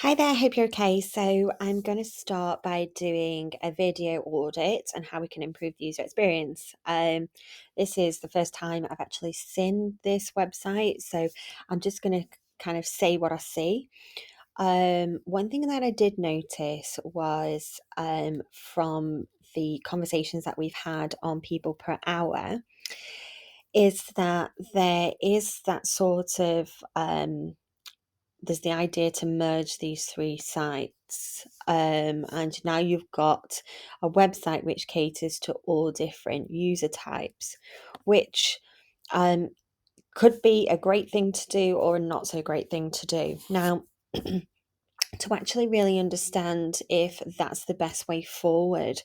Hi there, hope you're okay. So I'm going to start by doing a video audit on how we can improve the user experience. This is the first time I've actually seen this website, so I'm just going to kind of say what I see. One thing that I did notice was from the conversations that we've had on people per hour is that there is that sort of there's the idea to merge these three sites. And now you've got a website which caters to all different user types, which um, could be a great thing to do or a not so great thing to do. Now, to actually really understand if that's the best way forward,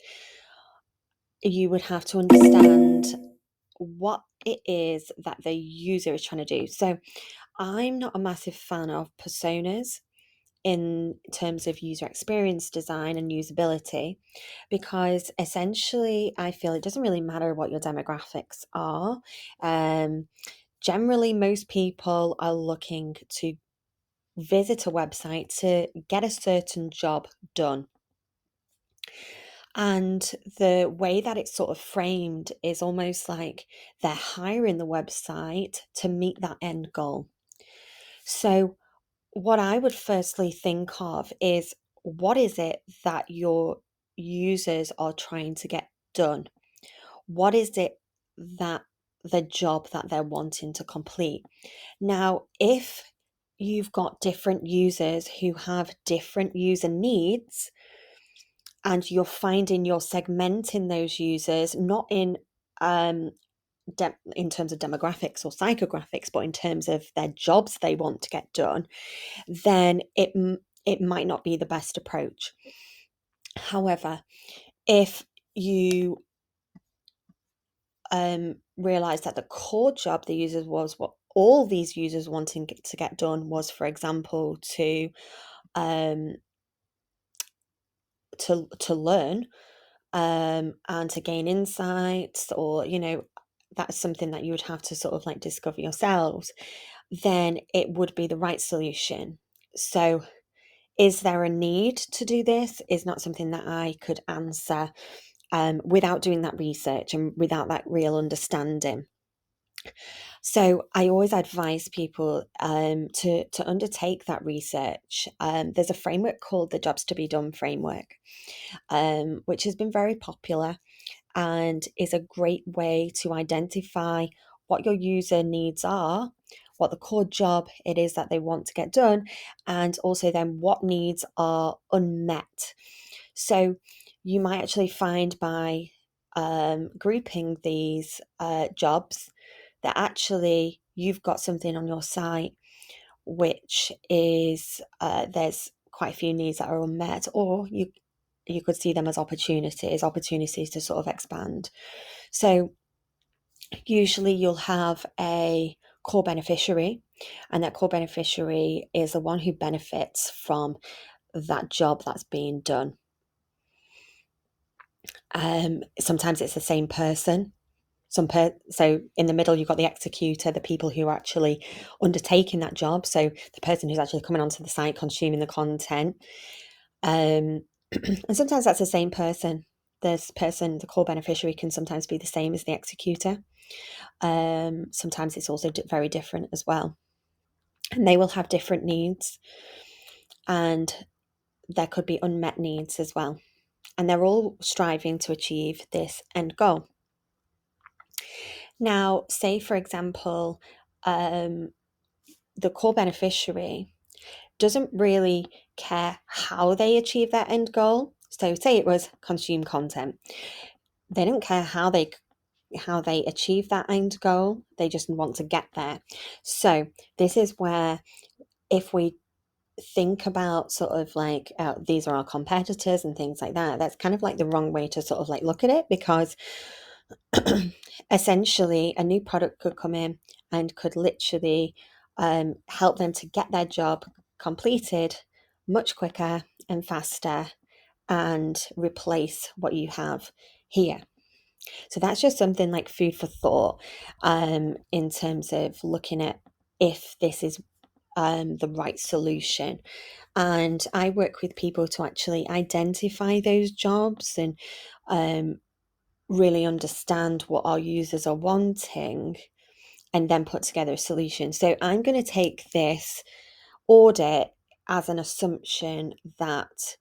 you would have to understand what it is that the user is trying to do. So, I'm not a massive fan of personas in terms of user experience design and usability, because essentially I feel it doesn't really matter what your demographics are. Um, Generally, most people are looking to visit a website to get a certain job done. And the way that it's sort of framed is almost like they're hiring the website to meet that end goal. So, what I would firstly think of is, what is it that your users are trying to get done? What is it that the job that they're wanting to complete? Now, if you've got different users who have different user needs, and you're finding you're segmenting those users not um, in terms of demographics or psychographics, but in terms of their jobs they want to get done, then it might not be the best approach. However, if you realize that the core job the users was what all these users wanting to get done was, for example, um, to learn and to gain insights, or that's something that you would have to sort of like discover yourselves, then it would be the right solution. So, is there a need to do this? Is not something that I could answer without doing that research and without that real understanding. So I always advise people to undertake that research. There's a framework called the Jobs to Be Done framework, which has been very popular and is a great way to identify what your user needs are, what the core job it is that they want to get done, and also then what needs are unmet. So you might actually find by grouping these jobs that actually you've got something on your site which is there's quite a few needs that are unmet, or you could see them as opportunities to sort of expand. So usually you'll have a core beneficiary, and that core beneficiary is the one who benefits from that job that's being done. Sometimes it's the same person. So in the middle, you've got the executor, the people who are actually undertaking that job. So the person who's actually coming onto the site, consuming the content. Um, and sometimes that's the same person. This person, the core beneficiary, can sometimes be the same as the executor. Sometimes it's also very different as well. And they will have different needs, and there could be unmet needs as well. And they're all striving to achieve this end goal. Now, say, for example, the core beneficiary doesn't really care how they achieve that end goal. So, say it was consume content. They don't care how they achieve that end goal. They just want to get there. So, this is where, if we think about sort of like these are our competitors and things like that, that's kind of like the wrong way to sort of like look at it, because essentially a new product could come in and could literally help them to get their job completed much quicker and faster and replace what you have here. So that's just something like food for thought in terms of looking at if this is the right solution. And I work with people to actually identify those jobs and really understand what our users are wanting and then put together a solution. So I'm going to take this audit as an assumption that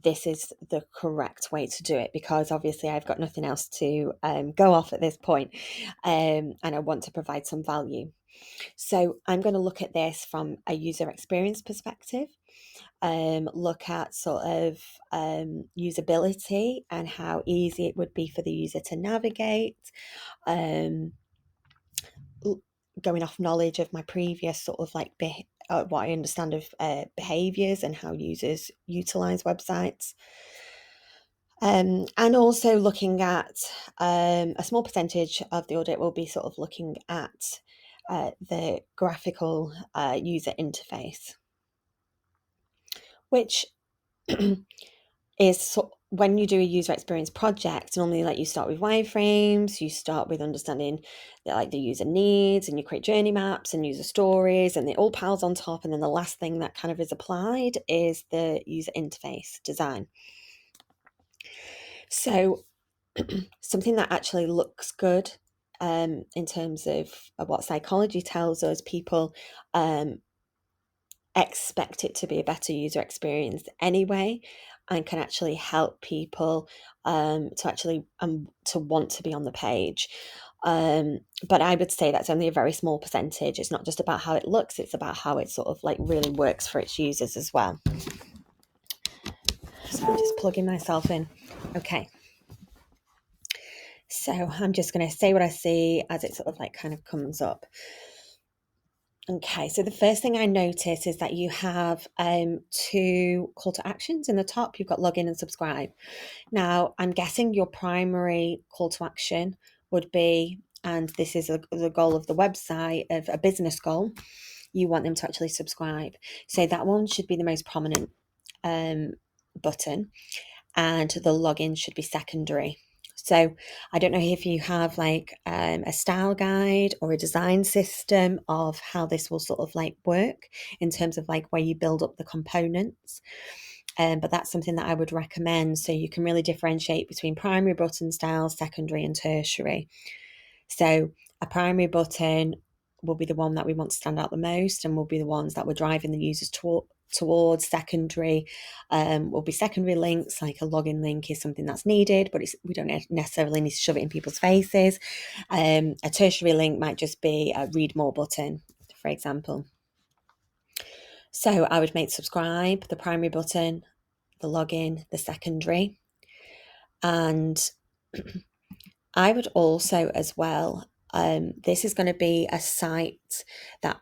this is the correct way to do it, because obviously I've got nothing else to go off at this point, and I want to provide some value. So I'm going to look at this from a user experience perspective, look at sort of usability and how easy it would be for the user to navigate, um, going off knowledge of my previous sort of like what I understand of behaviors and how users utilize websites. And also looking at a small percentage of the audit will be sort of looking at the graphical user interface, which is when you do a user experience project, normally like you start with wireframes, you start with understanding like the user needs, and you create journey maps and user stories, and it all piles on top. And then the last thing that kind of is applied is the user interface design. So something that actually looks good in terms of what psychology tells us, people expect it to be a better user experience anyway, and can actually help people to actually to want to be on the page. But I would say that's only a very small percentage. It's not just about how it looks, it's about how it sort of like really works for its users as well. So I'm just plugging myself in. Okay. So I'm just going to say what I see as it sort of like kind of comes up. Okay, so the first thing I notice is that you have two call to actions in the top. You've got login and subscribe. Now, I'm guessing your primary call to action would be, and this is the goal of the website, of a business goal, you want them to actually subscribe. So that one should be the most prominent button, and the login should be secondary. So I don't know if you have like a style guide or a design system of how this will sort of like work in terms of like where you build up the components. But that's something that I would recommend, so you can really differentiate between primary button styles, secondary and tertiary. So a primary button will be the one that we want to stand out the most, and will be the ones that we're driving the users towards. Secondary will be secondary links, like a login link is something that's needed, but we don't necessarily need to shove it in people's faces. A tertiary link might just be a read more button, for example. So I would make subscribe the primary button, the login the secondary. And I would also as well, this is going to be a site that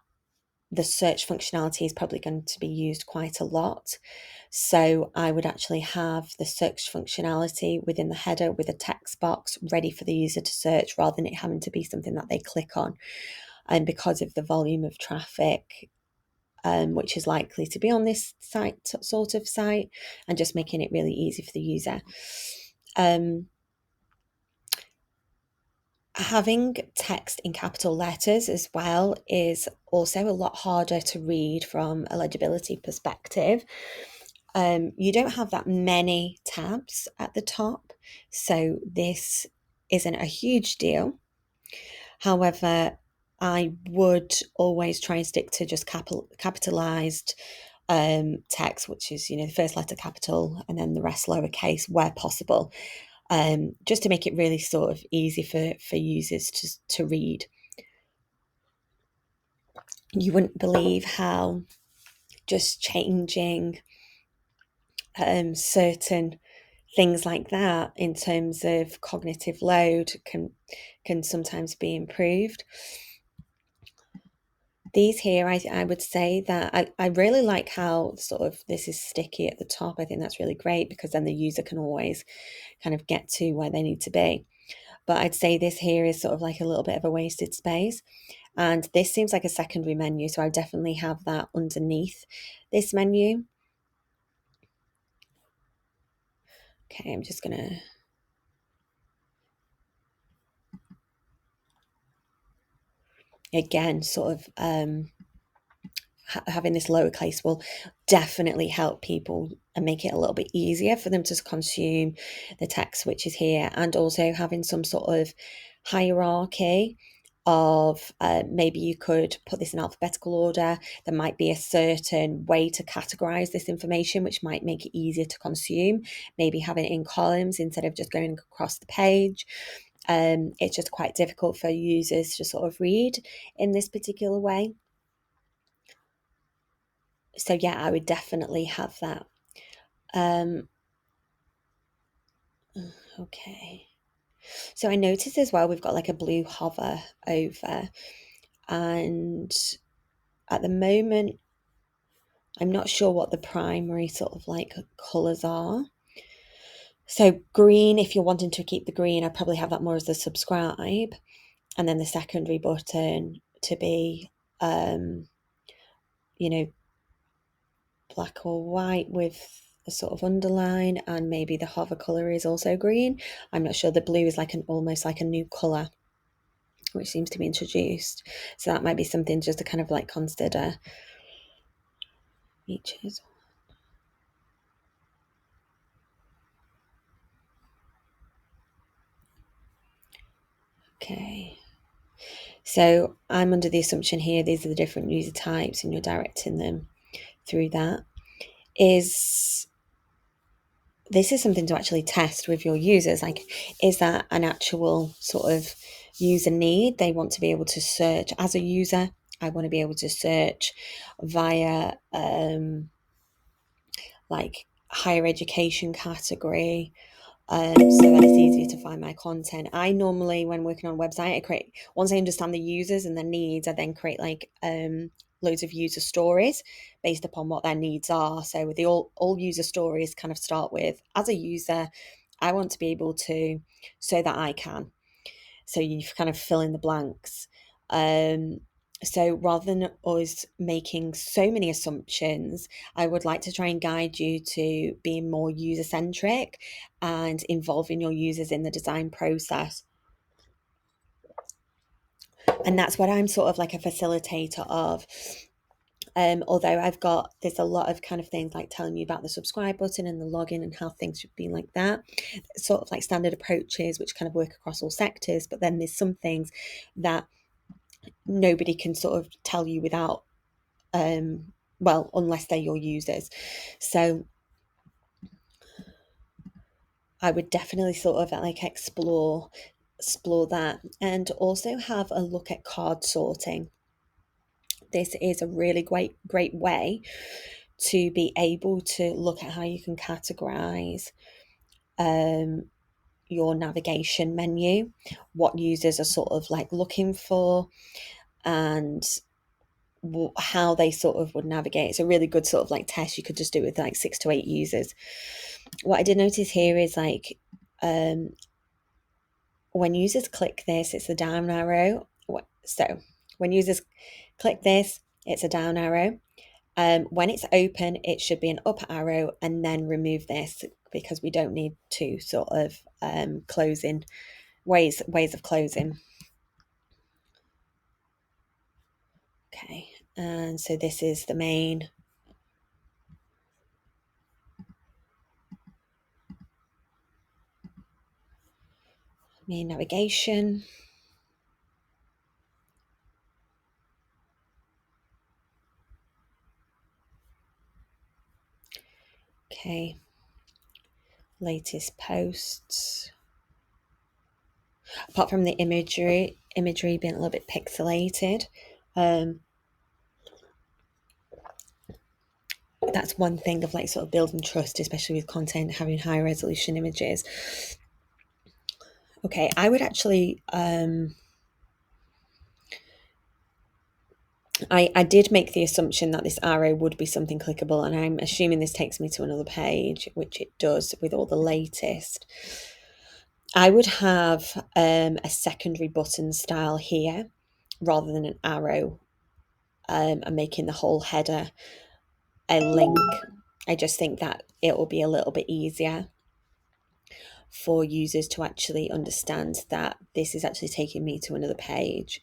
the search functionality is probably going to be used quite a lot. So I would actually have the search functionality within the header with a text box ready for the user to search, rather than it having to be something that they click on. And because of the volume of traffic, which is likely to be on this sort of site, and just making it really easy for the user. Having text in capital letters as well is also a lot harder to read from a legibility perspective. You don't have that many tabs at the top, so this isn't a huge deal. However, I would always try and stick to just capitalized text, which is, the first letter capital and then the rest lowercase where possible, just to make it really sort of easy for users to read. You wouldn't believe how just changing certain things like that in terms of cognitive load can sometimes be improved. These here, I would say that I really like how sort of this is sticky at the top. I think that's really great, because then the user can always kind of get to where they need to be. But I'd say this here is sort of like a little bit of a wasted space. And this seems like a secondary menu, so I definitely have that underneath this menu. Okay, I'm just going to... Again, sort of having this lowercase will definitely help people and make it a little bit easier for them to consume the text which is here, and also having some sort of hierarchy of maybe you could put this in alphabetical order. There might be a certain way to categorize this information which might make it easier to consume, maybe having it in columns instead of just going across the page. It's just quite difficult for users to sort of read in this particular way. So yeah, I would definitely have that. Okay. So I noticed as well we've got like a blue hover over, and at the moment I'm not sure what the primary sort of like colours are. So green, if you're wanting to keep the green, I'd probably have that more as the subscribe, and then the secondary button to be you know, black or white with a sort of underline, and maybe the hover colour is also green. I'm not sure. The blue is like almost like a new colour which seems to be introduced. So that might be something just to kind of like consider. Features. Okay. So I'm under the assumption here these are the different user types and you're directing them through that. This is something to actually test with your users. Like, is that an actual sort of user need? They want to be able to search as a user. I want to be able to search via like higher education category, so that it's easier to find my content. I normally, when working on a website, once I understand the users and their needs, I then create like loads of user stories based upon what their needs are. So with the all user stories kind of start with, as a user, I want to be able to, so that I can. So you kind of fill in the blanks. So rather than us making so many assumptions, I would like to try and guide you to being more user centric and involving your users in the design process. And that's what I'm sort of like a facilitator of. Although there's a lot of kind of things like telling you about the subscribe button and the login and how things should be like that, sort of like standard approaches which kind of work across all sectors. But then there's some things that nobody can sort of tell you without, well, unless they're your users. So I would definitely sort of like explore that, and also have a look at card sorting. This is a really great way to be able to look at how you can categorize your navigation menu, what users are sort of like looking for, and how they sort of would navigate. It's a really good sort of like test. You could just do it with like 6 to 8 users. What I did notice here is like when users click this, it's a down arrow. So when users click this, it's a down arrow. When it's open, it should be an up arrow, and then remove this because we don't need to sort of closing ways of closing. Okay, and so this is the main navigation. Okay, latest posts. Apart from the imagery being a little bit pixelated, that's one thing of like sort of building trust, especially with content, having high resolution images. Okay, I would actually I did make the assumption that this arrow would be something clickable, and I'm assuming this takes me to another page, which it does with all the latest. I would have a secondary button style here rather than an arrow, and making the whole header a link. I just think that it will be a little bit easier for users to actually understand that this is actually taking me to another page.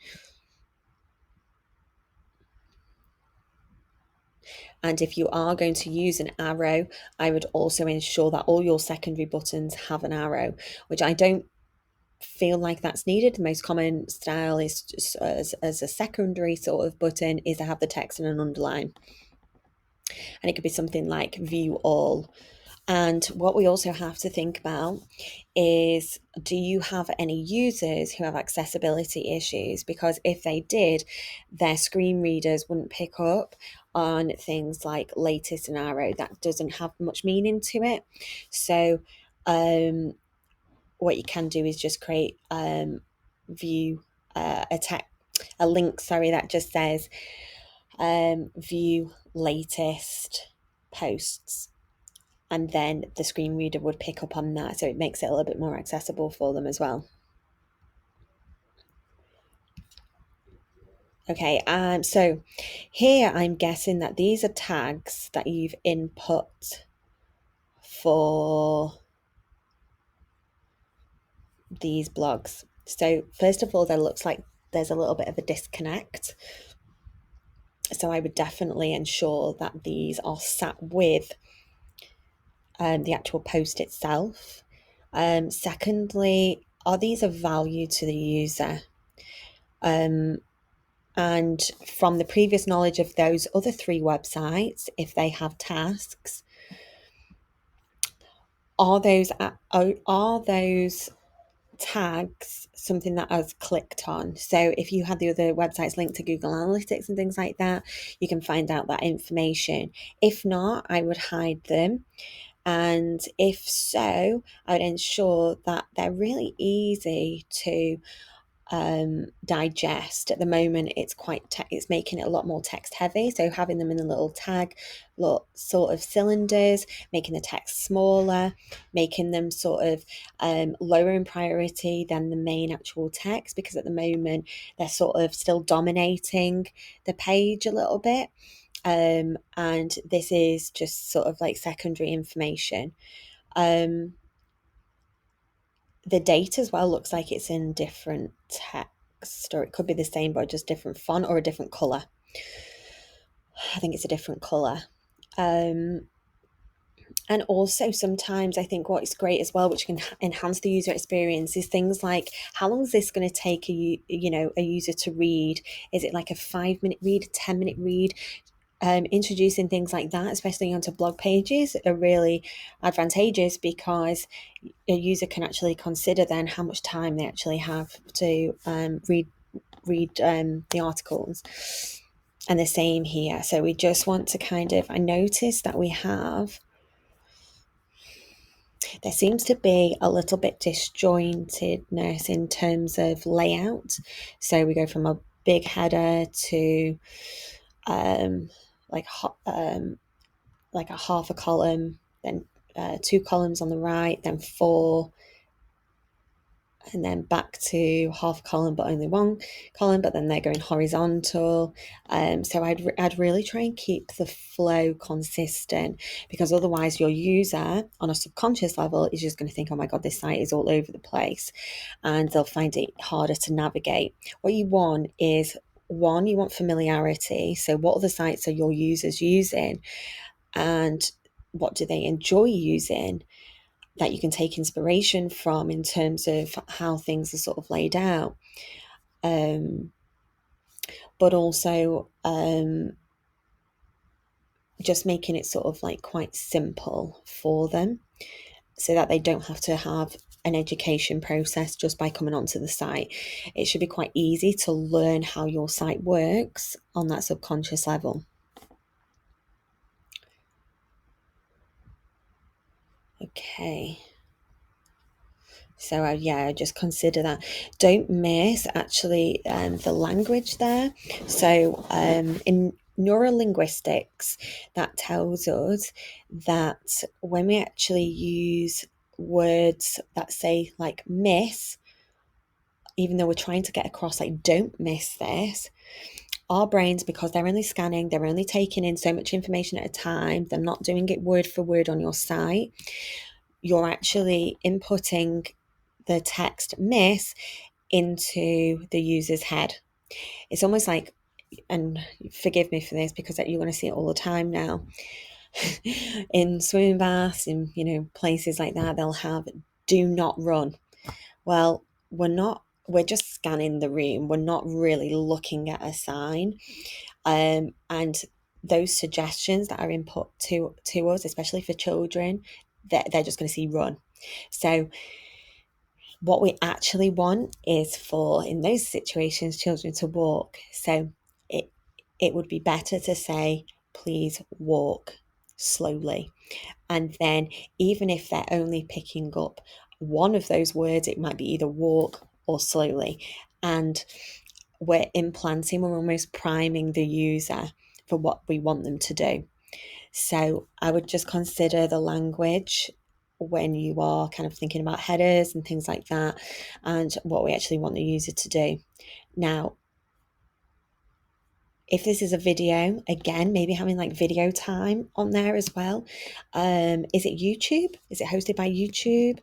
And if you are going to use an arrow, I would also ensure that all your secondary buttons have an arrow, which I don't feel like that's needed. The most common style is just as a secondary sort of button is to have the text and an underline. And it could be something like view all. And what we also have to think about is, do you have any users who have accessibility issues? Because if they did, their screen readers wouldn't pick up on things like latest and arrow. That doesn't have much meaning to it. So what you can do is just create view a link, that just says view latest posts, and then the screen reader would pick up on that, so it makes it a little bit more accessible for them as well. Okay, so here I'm guessing that these are tags that you've input for these blogs. So first of all, there looks like there's a little bit of a disconnect. So I would definitely ensure that these are sat with the actual post itself. Secondly, are these of value to the user? And from the previous knowledge of those other 3 websites, if they have tasks, are those tags something that has clicked on? So if you had the other websites linked to Google Analytics and things like that, you can find out that information. If not, I would hide them. And if so, I would ensure that they're really easy to digest. At the moment, it's it's making it a lot more text heavy, so having them in a little tag, little sort of cylinders, making the text smaller, making them sort of lower in priority than the main actual text, because at the moment they're sort of still dominating the page a little bit. And this is just sort of like secondary information. The date as well looks like it's in different text, or it could be the same but just different font or a different color. I think it's a different color. And also sometimes I think what's great as well, which can enhance the user experience, is things like, how long is this going to take a user to read? Is it like a 5-minute read, a 10-minute read? Introducing things like that, especially onto blog pages, are really advantageous, because a user can actually consider then how much time they actually have to read the articles. And the same here. So we just want to I noticed that there seems to be a little bit disjointedness in terms of layout. So we go from a big header to like a half a column, then 2 columns on the right, then 4, and then back to half a column but only 1 column, but then they're going horizontal. So I'd really try and keep the flow consistent, because otherwise your user on a subconscious level is just going to think, oh my god, this site is all over the place, and they'll find it harder to navigate. What you want is, one, you want familiarity. So what other sites are your users using, and what do they enjoy using, that you can take inspiration from in terms of how things are sort of laid out. But also just making it sort of like quite simple for them, so that they don't have to have an education process just by coming onto the site. It should be quite easy to learn how your site works on that subconscious level. Okay. So just consider that. Don't miss actually the language there. So in neurolinguistics, that tells us that when we actually use words that say like miss, even though we're trying to get across like don't miss this, our brains, because they're only scanning, they're only taking in so much information at a time, they're not doing it word for word on your site, you're actually inputting the text miss into the user's head. It's almost like and forgive me for this because you're going to see it all the time now, in swimming baths, in places like that, they'll have "do not run." Well, we're just scanning the room. We're not really looking at a sign. And those suggestions that are input to us, especially for children, they're just going to see "run." So what we actually want is for, in those situations, children to walk. So it would be better to say, "Please walk slowly." And then, even if they're only picking up one of those words, it might be either "walk" or "slowly." And we're almost priming the user for what we want them to do. So I would just consider the language when you are kind of thinking about headers and things like that, and what we actually want the user to do. Now, if this is a video, again, maybe having like video time on there as well. Is it YouTube? Is it hosted by YouTube?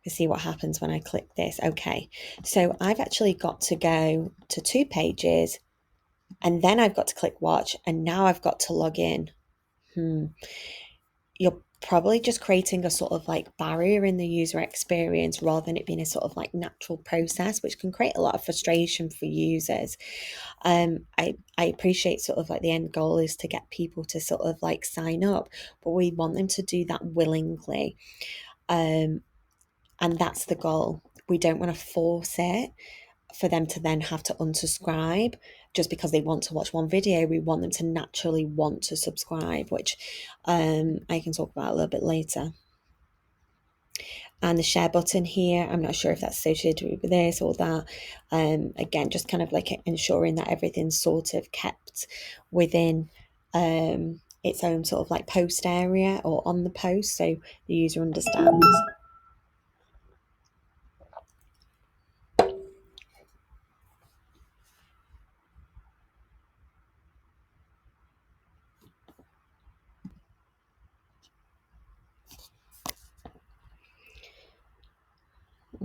Let's see what happens when I click this. Okay, so I've actually got to go to 2 pages, and then I've got to click watch, and now I've got to log in. You're probably just creating a sort of like barrier in the user experience rather than it being a sort of like natural process, which can create a lot of frustration for users. I appreciate sort of like the end goal is to get people to sort of like sign up, but we want them to do that willingly. And that's the goal. We don't want to force it for them to then have to unsubscribe just because they want to watch one video. We want them to naturally want to subscribe, which I can talk about a little bit later. And the share button here, I'm not sure if that's associated with this or that. Again, just kind of like ensuring that everything's sort of kept within its own sort of like post area or on the post, so the user understands.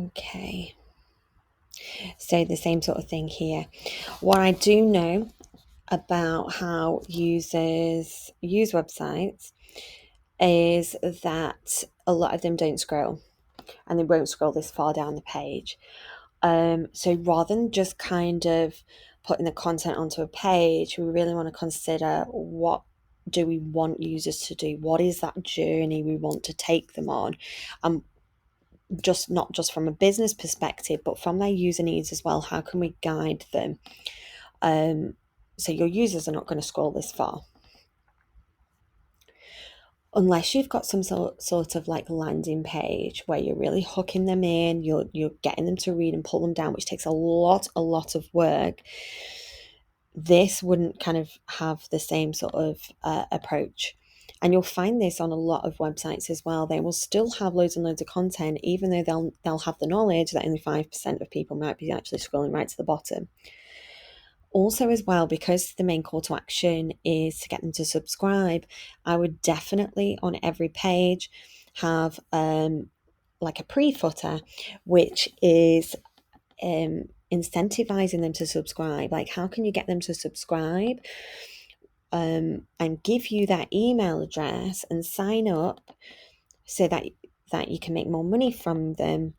Okay, so the same sort of thing here. What I do know about how users use websites is that a lot of them don't scroll, and they won't scroll this far down the page. So rather than just kind of putting the content onto a page, we really want to consider, what do we want users to do? What is that journey we want to take them on? Just not just from a business perspective, but from their user needs as well. How can we guide them? So your users are not going to scroll this far. Unless you've got some sort of like landing page where you're really hooking them in, you're getting them to read and pull them down, which takes a lot of work. This wouldn't kind of have the same sort of approach. And you'll find this on a lot of websites as well. They will still have loads and loads of content, even though they'll have the knowledge that only 5% of people might be actually scrolling right to the bottom. Also, as well, because the main call to action is to get them to subscribe, I would definitely on every page have like a pre-footer, which is incentivizing them to subscribe. Like, how can you get them to subscribe? And give you that email address and sign up so that you can make more money from them,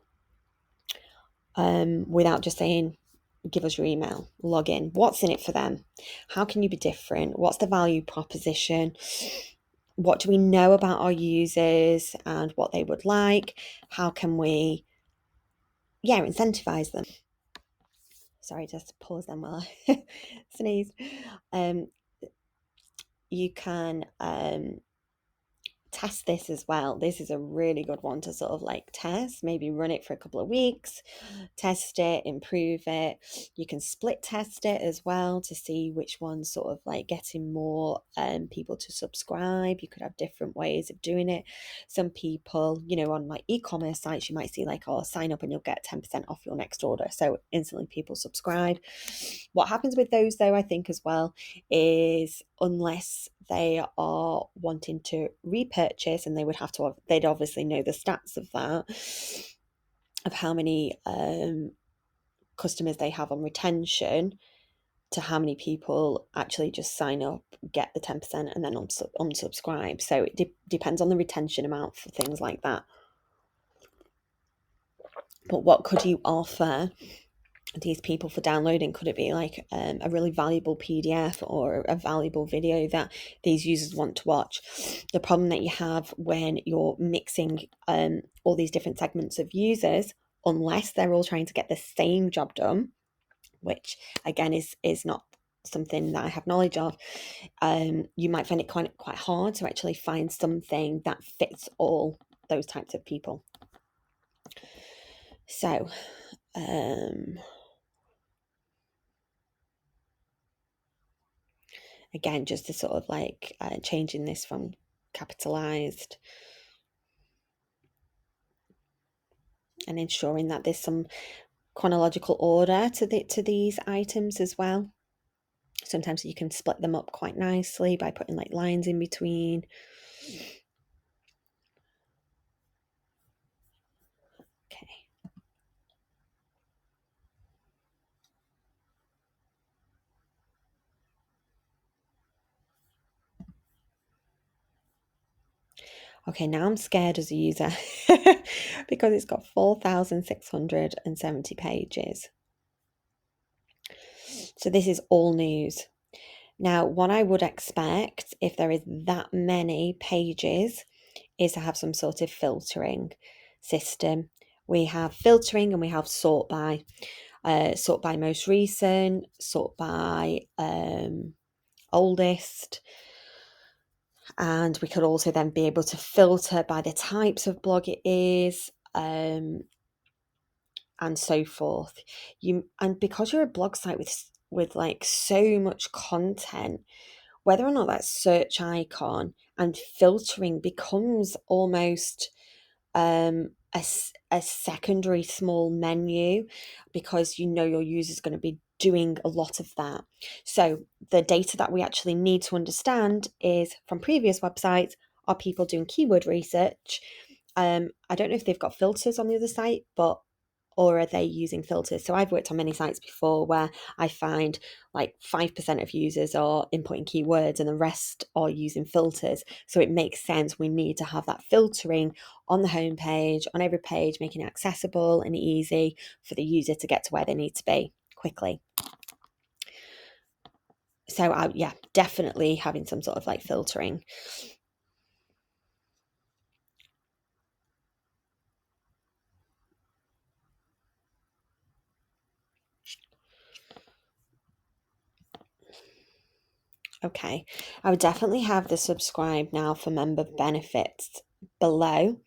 without just saying, "Give us your email, log in." What's in it for them? How can you be different? What's the value proposition? What do we know about our users and what they would like? How can we, incentivize them? Sorry, just pause then while I sneeze. You can test this as well. This is a really good one to sort of like test, maybe run it for a couple of weeks, test it, improve it. You can split test it as well to see which one's sort of like getting more people to subscribe. You could have different ways of doing it. Some people, on like e-commerce sites, you might see like, "Oh, sign up and you'll get 10% off your next order." So instantly people subscribe. What happens with those though, I think as well, is unless they are wanting to repurchase, and they'd obviously know the stats of that, of how many customers they have on retention to how many people actually just sign up, get the 10%, and then unsubscribe. So it depends on the retention amount for things like that. But what could you offer these people for downloading? Could it be like a really valuable PDF or a valuable video that these users want to watch? The problem that you have when you're mixing all these different segments of users, unless they're all trying to get the same job done, which again is not something that I have knowledge of, you might find it quite hard to actually find something that fits all those types of people. So again, just to sort of like changing this from capitalized and ensuring that there's some chronological order to these items as well. Sometimes you can split them up quite nicely by putting like lines in between. Okay. Okay, now I'm scared as a user because it's got 4,670 pages. So this is all news. Now, what I would expect if there is that many pages is to have some sort of filtering system. We have filtering and we have sort by most recent, sort by oldest. And we could also then be able to filter by the types of blog it is, and so forth. And because you're a blog site with like so much content, whether or not that search icon and filtering becomes almost a secondary small menu, because you know your user's going to be doing a lot of that. So the data that we actually need to understand is from previous websites, are people doing keyword research? I don't know if they've got filters on the other site, or are they using filters? So I've worked on many sites before where I find like 5% of users are inputting keywords and the rest are using filters. So it makes sense we need to have that filtering on the homepage, on every page, making it accessible and easy for the user to get to where they need to be quickly. So yeah, definitely having some sort of like filtering. Okay, I would definitely have the subscribe now for member benefits below,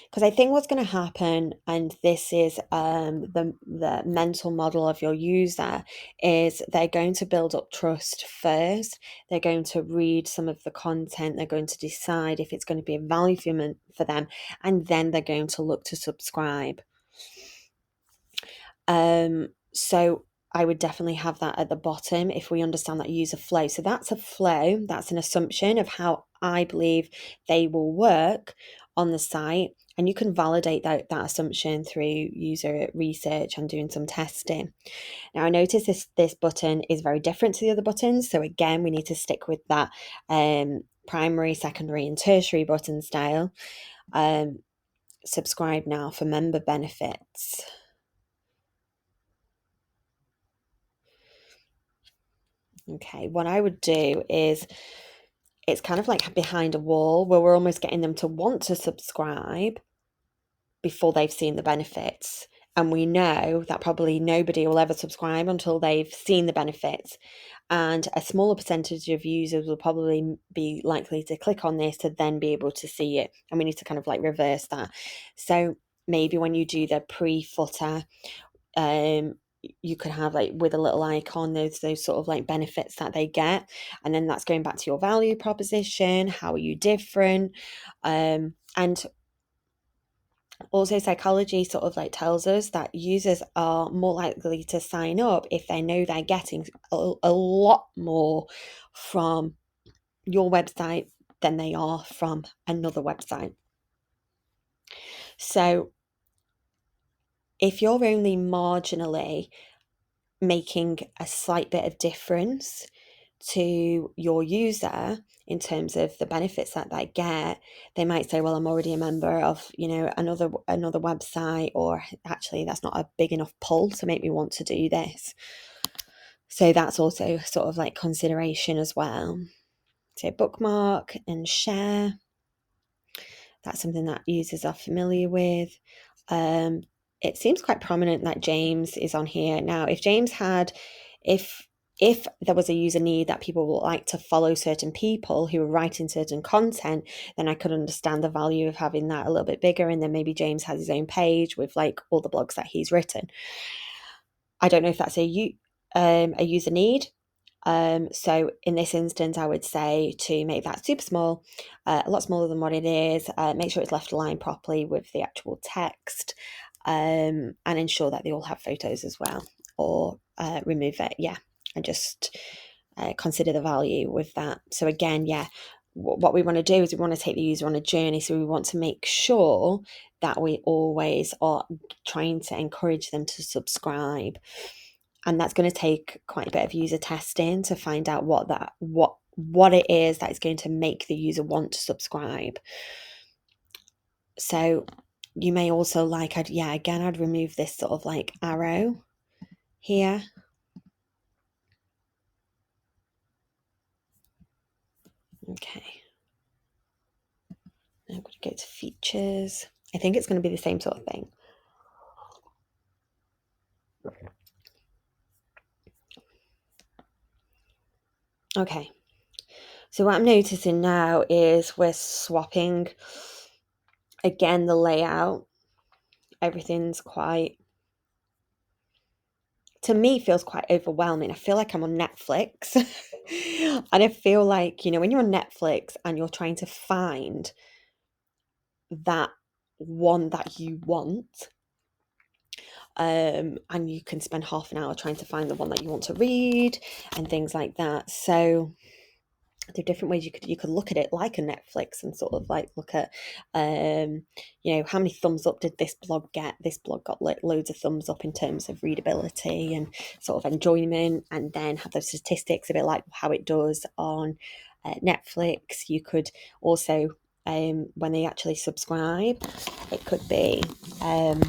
because I think what's going to happen, and this is the mental model of your user, is they're going to build up trust first. They're going to read some of the content. They're going to decide if it's going to be a value for them, and then they're going to look to subscribe. So I would definitely have that at the bottom if we understand that user flow. So that's a flow, that's an assumption of how I believe they will work on the site. And you can validate that assumption through user research and doing some testing. Now, I notice this button is very different to the other buttons. So again, we need to stick with that primary, secondary, and tertiary button style. Subscribe now for member benefits. Okay, what I would do is, it's kind of like behind a wall where we're almost getting them to want to subscribe before they've seen the benefits. And we know that probably nobody will ever subscribe until they've seen the benefits. And a smaller percentage of users will probably be likely to click on this to then be able to see it. And we need to kind of like reverse that. So maybe when you do the pre-footer, you could have like with a little icon those sort of like benefits that they get, and then that's going back to your value proposition. How are you different? And also psychology sort of like tells us that users are more likely to sign up if they know they're getting a lot more from your website than they are from another website. So if you're only marginally making a slight bit of difference to your user in terms of the benefits that they get, they might say, well, I'm already a member of, another website, or actually that's not a big enough pull to make me want to do this. So that's also sort of like consideration as well. So bookmark and share, that's something that users are familiar with. It seems quite prominent that James is on here. Now, if James had, if there was a user need that people would like to follow certain people who are writing certain content, then I could understand the value of having that a little bit bigger. And then maybe James has his own page with like all the blogs that he's written. I don't know if that's a user need. So in this instance, I would say to make that super small, a lot smaller than what it is. Make sure it's left aligned properly with the actual text, and ensure that they all have photos as well, or remove it. Yeah, and just consider the value with that. So again, yeah, what we want to do is we want to take the user on a journey. So we want to make sure that we always are trying to encourage them to subscribe. And that's going to take quite a bit of user testing to find out what it is that is going to make the user want to subscribe. So you may also I'd remove this sort of like arrow here. Okay. I'm going to go to features. I think it's going to be the same sort of thing. Okay. So what I'm noticing now is we're swapping again the layout. Everything's quite, to me, feels quite overwhelming. I feel like I'm on Netflix. And I feel like, when you're on Netflix and you're trying to find that one that you want, and you can spend half an hour trying to find the one that you want to read and things like that. So there are different ways you could look at it like a Netflix and sort of like look at how many thumbs up did this blog get. This blog got loads of thumbs up in terms of readability and sort of enjoyment, and then have those statistics a bit like how it does on Netflix. You could also when they actually subscribe, it could be a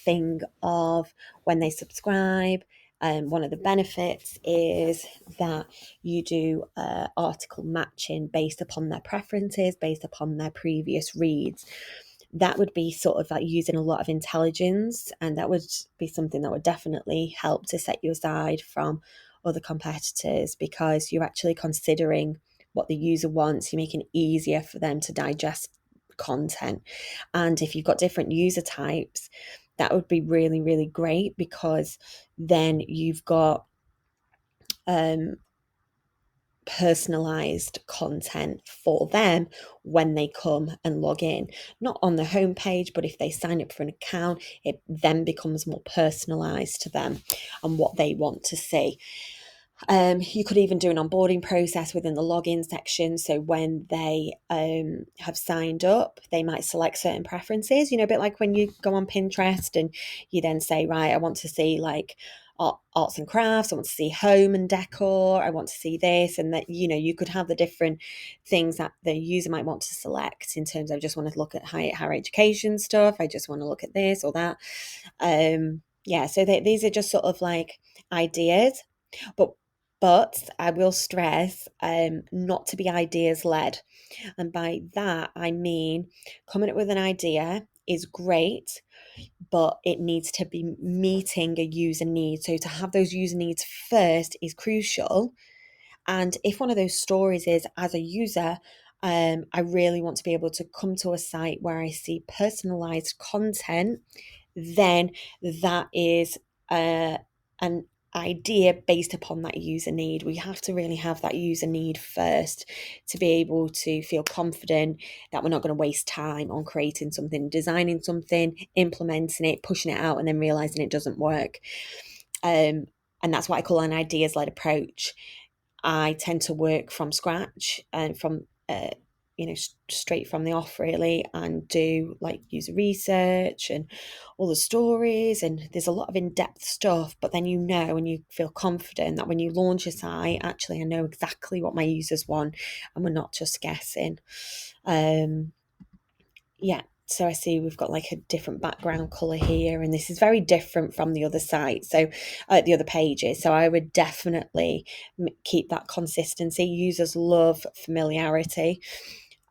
thing of when they subscribe. One of the benefits is that you do article matching based upon their preferences, based upon their previous reads. That would be sort of like using a lot of intelligence, and that would be something that would definitely help to set you aside from other competitors, because you're actually considering what the user wants. You're making it easier for them to digest content. And if you've got different user types, that would be really, really great, because then you've got personalized content for them when they come and log in, not on the homepage, but if they sign up for an account, it then becomes more personalized to them and what they want to see. You could even do an onboarding process within the login section. So when they have signed up, they might select certain preferences, a bit like when you go on Pinterest and you then say, right, I want to see like arts and crafts, I want to see home and decor, I want to see this, and that, you could have the different things that the user might want to select in terms of, I just want to look at higher education stuff, I just want to look at this or that. So these are just sort of like ideas, but I will stress not to be ideas led. And by that, I mean coming up with an idea is great, but it needs to be meeting a user need. So to have those user needs first is crucial. And if one of those stories is, as a user, I really want to be able to come to a site where I see personalized content, then that is an idea based upon that user need. We have to really have that user need first to be able to feel confident that we're not going to waste time on creating something, designing something, implementing it, pushing it out, and then realizing it doesn't work. And that's what I call an ideas-led approach. I tend to work from scratch and from straight from the off really, and do like user research and all the stories, and there's a lot of in-depth stuff, but then and you feel confident that when you launch a site, actually I know exactly what my users want and we're not just guessing. Yeah, so I see we've got like a different background color here, and this is very different from the other site, so the other pages. So I would definitely keep that consistency. Users love familiarity,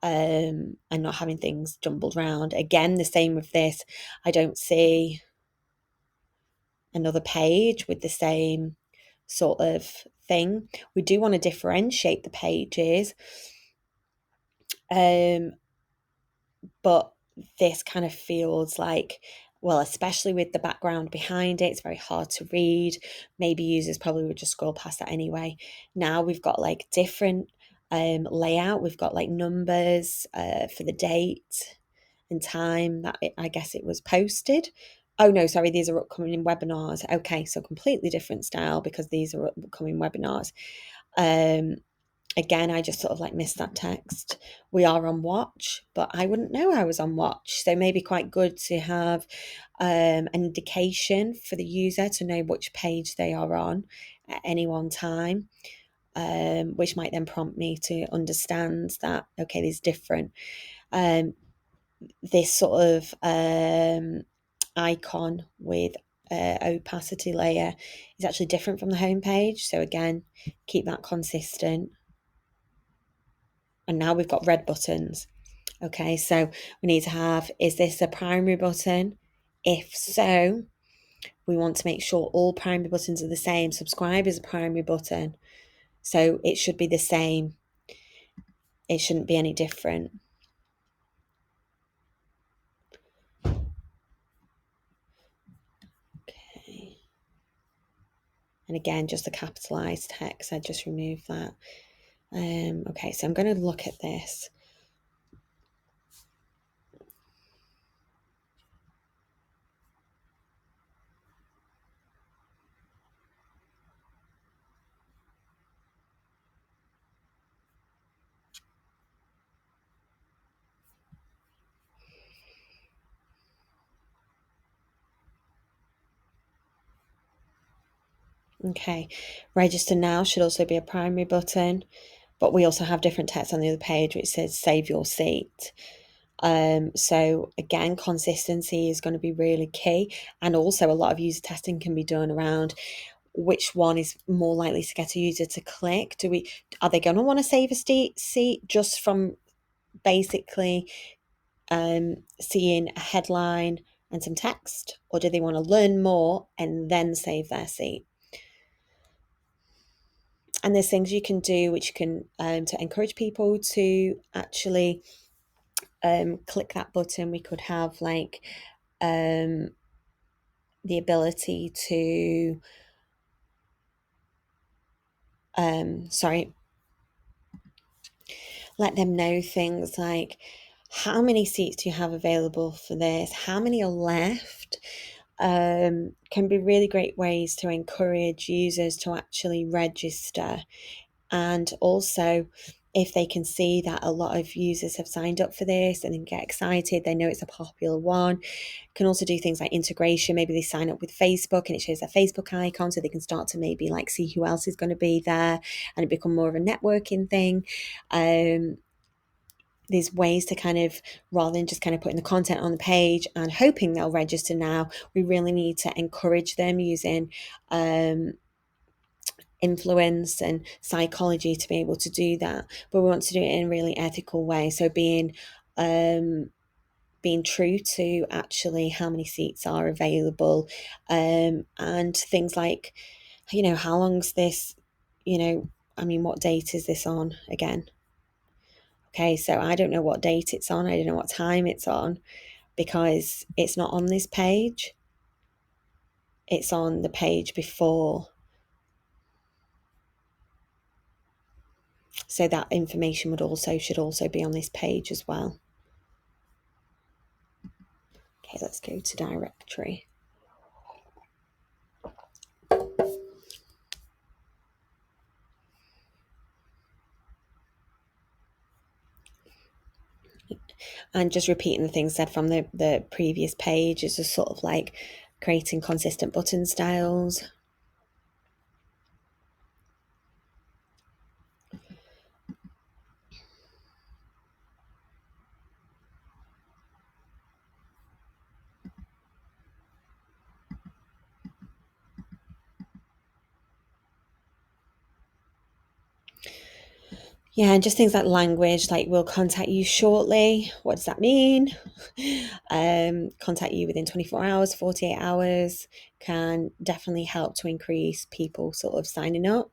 and not having things jumbled around. Again, the same with this. I don't see another page with the same sort of thing. We do want to differentiate the pages, but this kind of feels like, well, especially with the background behind it, it's very hard to read. Maybe users probably would just scroll past that anyway. Now we've got like different layout. We've got like numbers for the date and time that I guess it was posted. Oh no, sorry, these are upcoming webinars. Okay, so completely different style because these are upcoming webinars. Again, I just sort of like missed that text. We are on watch, but I wouldn't know I was on watch. So maybe quite good to have an indication for the user to know which page they are on at any one time, which might then prompt me to understand that, okay, there's different. This sort of icon with opacity layer is actually different from the home page. So again, keep that consistent. And now we've got red buttons. Okay, so we need to have, is this a primary button? If so, we want to make sure all primary buttons are the same. Subscribe is a primary button, so it should be the same. It shouldn't be any different. Okay. And again, just the capitalized text, I just removed that. Okay, so I'm going to look at this. Okay, register now should also be a primary button, but we also have different text on the other page which says save your seat. So again, consistency is going to be really key, and also a lot of user testing can be done around which one is more likely to get a user to click. Are they going to want to save a seat just from basically seeing a headline and some text, or do they want to learn more and then save their seat? And there's things you can do which can to encourage people to actually click that button. We could have like the ability to let them know things like, how many seats do you have available for this? How many are left? Can be really great ways to encourage users to actually register. And also, if they can see that a lot of users have signed up for this and then get excited, they know it's a popular one. Can also do things like integration. Maybe they sign up with Facebook and it shows their Facebook icon, so they can start to maybe like see who else is going to be there, and it become more of a networking thing. There's ways to kind of, rather than just kind of putting the content on the page and hoping they'll register now, we really need to encourage them using influence and psychology to be able to do that. But we want to do it in a really ethical way. So being true to actually how many seats are available, and things like, how long's this, what date is this on again? Okay, so I don't know what date it's on. I don't know what time it's on because it's not on this page. It's on the page before. So that information should also be on this page as well. Okay, let's go to directory. And just repeating the things said from the previous page is just sort of like creating consistent button styles. Yeah, and just things like language, like we'll contact you shortly. What does that mean? Contact you within 24 hours, 48 hours can definitely help to increase people sort of signing up.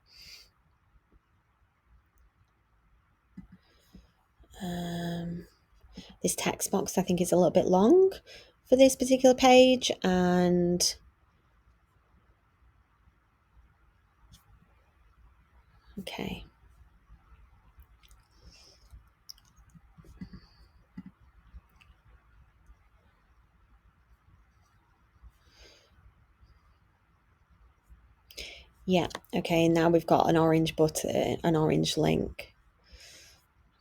This text box I think is a little bit long for this particular page, and okay. Yeah, okay, now we've got an orange button, an orange link.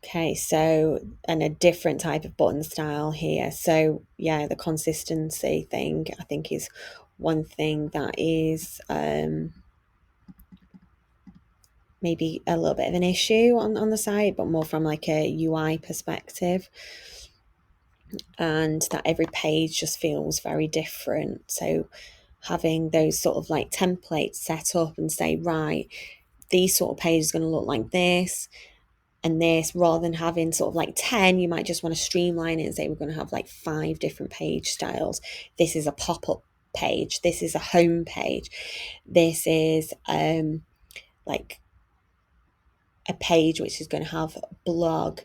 Okay, so, and a different type of button style here. So yeah, the consistency thing I think is one thing that is maybe a little bit of an issue on the site, but more from like a UI perspective. And that every page just feels very different. So having those sort of like templates set up and say, right, these sort of pages are going to look like this and this, rather than having sort of like 10, you might just want to streamline it and say we're going to have like 5 different page styles. This is a pop-up page, this is a home page, this is like a page which is going to have blog,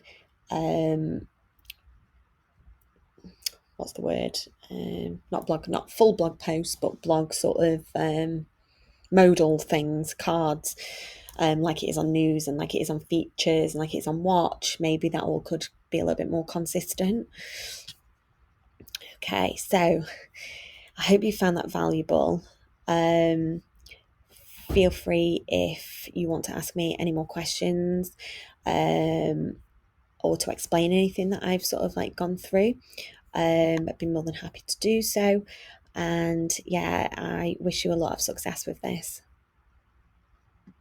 what's the word, not blog, not full blog posts, but blog sort of modal things, cards, like it is on news and like it is on features and like it's on watch. Maybe that all could be a little bit more consistent. Okay, so I hope you found that valuable. Feel free if you want to ask me any more questions, or to explain anything that I've sort of like gone through. I'd be more than happy to do so. And yeah, I wish you a lot of success with this.